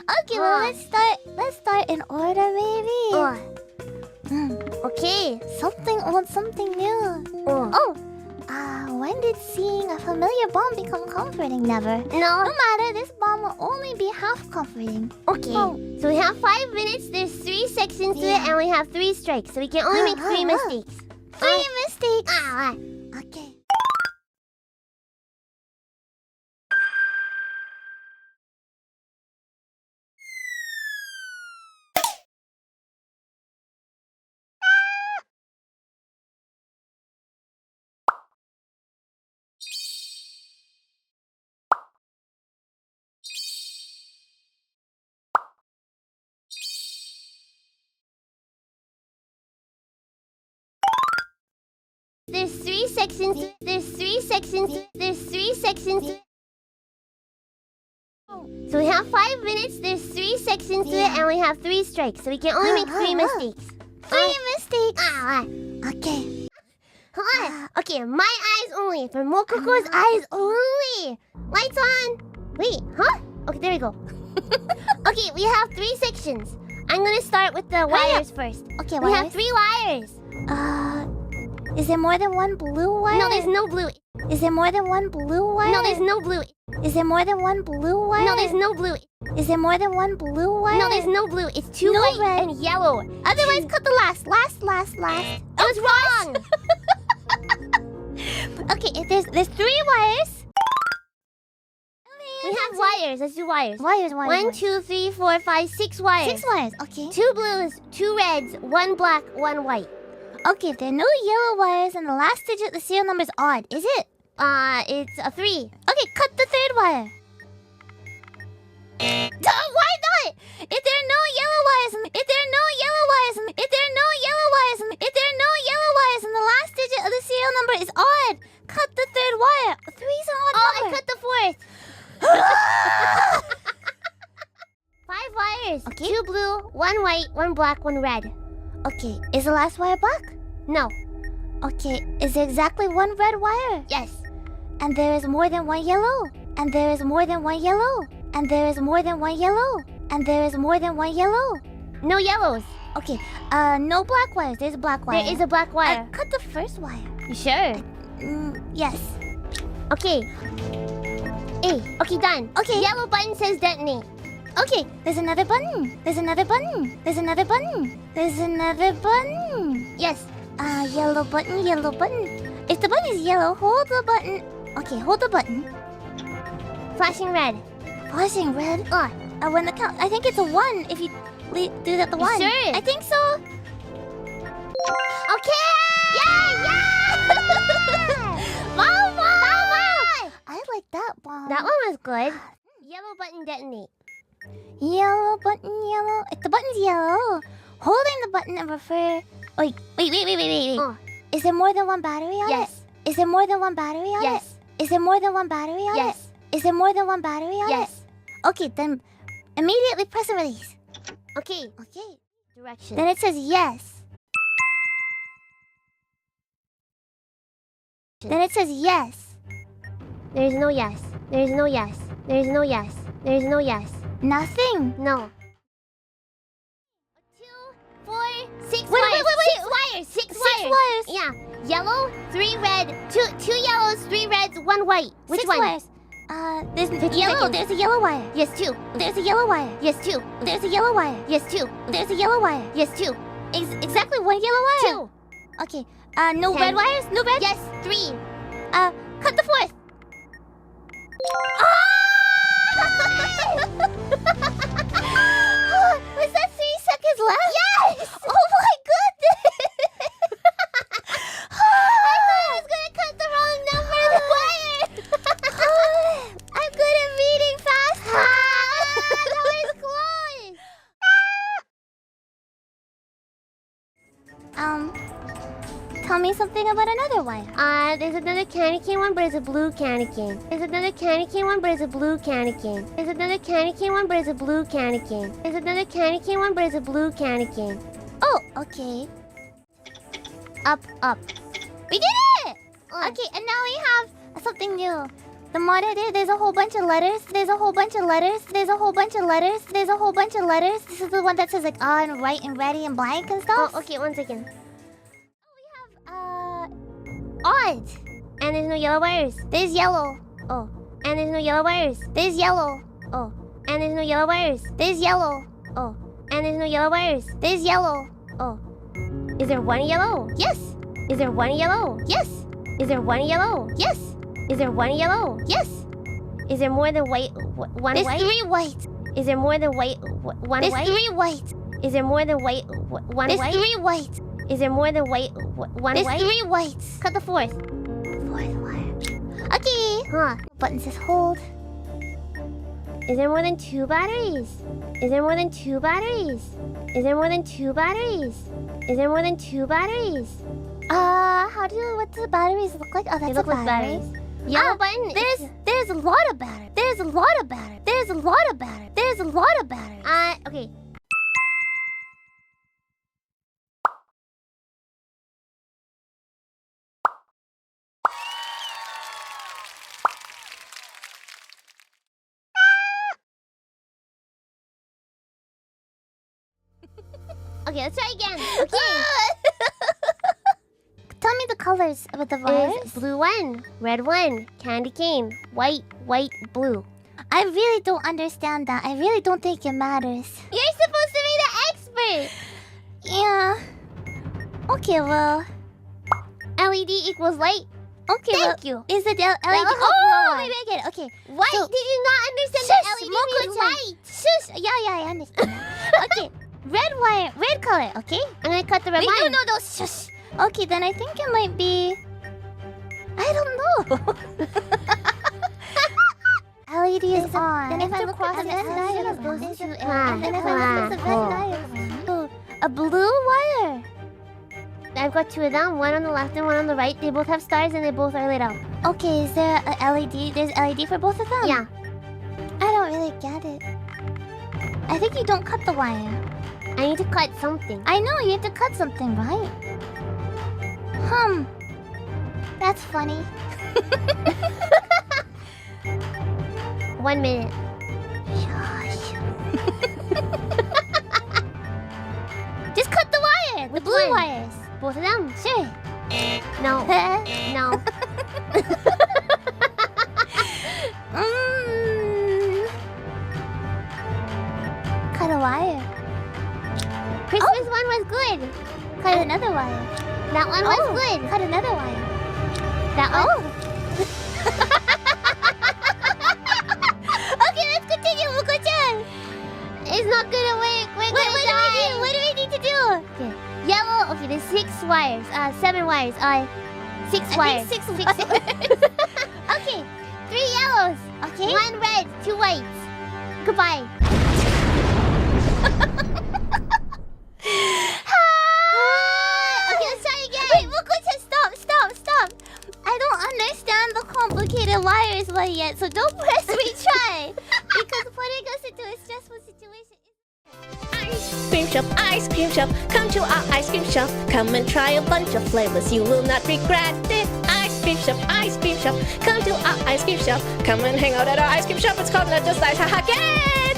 Okay, well, let's start in order, maybe. Okay. Something new. When did seeing a familiar bomb become comforting? Never. No. No matter, this bomb will only be half comforting. Okay. So we have 5 minutes. There's 3 sections to it, and we have 3 strikes. So we can only make 3 mistakes. 3 mistakes. Okay. There's 3 sections. There's 3 sections. There's 3 sections. So we have 5 minutes. There's 3 sections to it, and we have 3 strikes. So we can only make 3 mistakes. 3 mistakes. Okay. Okay, my eyes only. For Mococo's eyes only. Lights on. Wait, huh? Okay, there we go. Okay, we have 3 sections. I'm gonna start with the wires first. Okay, We wires. have 3 wires. Is there more than one blue wire? No, there's no blue. Is there more than one blue wire? No, there's no blue. Is there more than one blue wire? No, there's no blue. Is there more than one blue wire? No, there's no blue. It's 2 No white red. and yellow. Otherwise, cut the last. That was wrong. Okay, if there's 3 wires. We have wires. Let's do wires. Wires. 1, 2, 3, 4, 5, 6 wires. 6 wires. Okay. 2 blues, 2 reds, 1 black, 1 white. Okay, if there are no yellow wires and the last digit of the serial number is odd, is it? It's a 3. Okay, cut the 3rd wire. Why not? If there are no yellow wires and if there are no yellow wires and if there are no yellow wires and if there are no yellow wires and the last digit of the serial number is odd, cut the 3rd wire. 3 is an odd Oh, number. I cut the 4th. 5 wires. Okay. 2 blue, 1 white, 1 black, 1 red. Okay, is the last wire black? No. Okay, is there exactly 1 red wire? Yes. And there is more than 1 yellow. And there is more than 1 yellow. And there is more than 1 yellow. And there is more than 1 yellow. No yellows. Okay, no black wires. There's a black wire. There is a black wire. Cut the 1st wire. You sure? Yes. Okay. Okay, done. Okay. Yellow button says detonate. Okay, there's another button. There's another button. There's another button. There's another button. Yes. Yellow button, yellow button. If the button is yellow, hold the button. Okay, hold the button. Flashing red. Flashing red. When the count, I think it's a 1 if you do that the 1. sure? I think so. Okay! Yeah! Mama! I like that bomb. That one was good. Yellow button detonate. Yellow button, yellow. If the button's yellow, holding the button and refer. Wait. Is there more than 1 battery on it? Yes. Is there more than 1 battery on it? Yes. Is there more than 1 battery on it? Yes. Is there more than 1 battery on it? Yes. Okay, then immediately press and release. Okay. Okay. Direction. Then it says yes. Then it says yes. There's no yes. There's no yes. There's no yes. There's no yes. Nothing. No. 2, 4, 6 Wait. wires. 6 6 wires. wires. Yeah. Yellow, 3 red, 2 yellows, 3 reds, 1 white. Which 6 one? wires. There's 50 yellow. seconds. There's a yellow wire. Yes, 2. There's a yellow wire. Yes, 2. There's a yellow wire. Yes, 2. There's a yellow wire. Yes, 2. Exactly 1 yellow wire. 2. Okay. No 10. red wires. No red. Yes, 3. Cut the 4th. Was that 3 seconds left? Yes! Oh my goodness! I thought I was gonna cut the wrong number of the wire. I'm good at reading fast. That was close. Tell me something about another wire. There's another candy cane one, but it's a blue candy cane. There's another candy cane one, but it's a blue candy cane. There's another candy cane one, but it's a blue candy cane. There's another candy cane one, but it's a blue candy cane. Oh, okay. Up. We did it! Okay, and now we have something new. The monitor, there's a whole bunch of letters. There's a whole bunch of letters. There's a whole bunch of letters. There's a whole bunch of letters. This is the one that says like on, right, and ready, and blank and stuff. Oh, okay, 1 second. We have odd. And there's no yellow wires. There's yellow. Oh. And there's no yellow wires. There's yellow. Oh. And there's no yellow wires. There's yellow. Oh. And there's no yellow wires. There's yellow. Oh. Is there one yellow? Yes. Is there one yellow? Yes. Is there one yellow? Yes. Is there one yellow? Yes. Is there more than one There's white? 3 white. Is there more than one There's white? 3 white. Is there more than one There's white? 3 white. Is there more than one There's white? 3 whites. Cut the fourth. 4th wire. Okay. Huh. Button says hold. Is there more than 2 batteries? Is there more than 2 batteries? Is there more than 2 batteries? Is there more than 2 batteries? What do the batteries look like? Oh, that's They look a like battery. batteries. Yellow button. There's a lot of batter. There's a lot of batter. There's a lot of batter. There's a lot of batter. Okay. Okay, let's try again. Okay. Tell me the colors of the There's virus. blue 1, red 1, candy cane, white, blue. I really don't understand that. I really don't think it matters. You're supposed to be the expert. Yeah. Okay, well. LED equals light. Okay, Thank well, you. Is it LED? was Oh, wrong. maybe I get it. Okay. What? So- Did you not understand Shush, that LED Moco means chan. light? Shush. Yeah, I understand. Okay. Red wire, red color. Okay. I'm gonna cut the red Wait, line. no. Shush. Okay, then I think it might be. I don't know. LED is on. Then if I look at the Venn diagram, those two Ah, and if I look at the Venn cool. diagram. Oh, a blue wire. I've got 2 of them, one on the left and one on the right. They both have stars and they both are lit up. Okay, is there a LED? There's LED for both of them? Yeah. I don't really get it. I think you don't cut the wire. I need to cut something. I know, you have to cut something, right? That's funny. 1 minute. Shush. Just cut the wire! The Which blue one? wires. Both of them? Sure. No. No. Cut a wire. Christmas one was good. Cut another wire. That one was good. Cut another wire. That one. Okay, let's continue, Moco-chan. It's not gonna work. We're What gonna do we die. do? What do we need to do? Okay. Yellow. Okay, there's 6 wires. 7 wires. 6 I wires. think 6 wires. Okay. 3 yellows. Okay. 1 red. 2 whites. Goodbye. Okay, let's try again. Wait, Moco-chan, stop. I don't understand the complicated wires one yet, so don't press retry. Because putting us into a stressful situation is... Ice cream shop, come to our ice cream shop. Come and try a bunch of flavors, you will not regret it. Ice cream shop, come to our ice cream shop. Come and hang out at our ice cream shop, it's called Not Just Ice, haha, yay!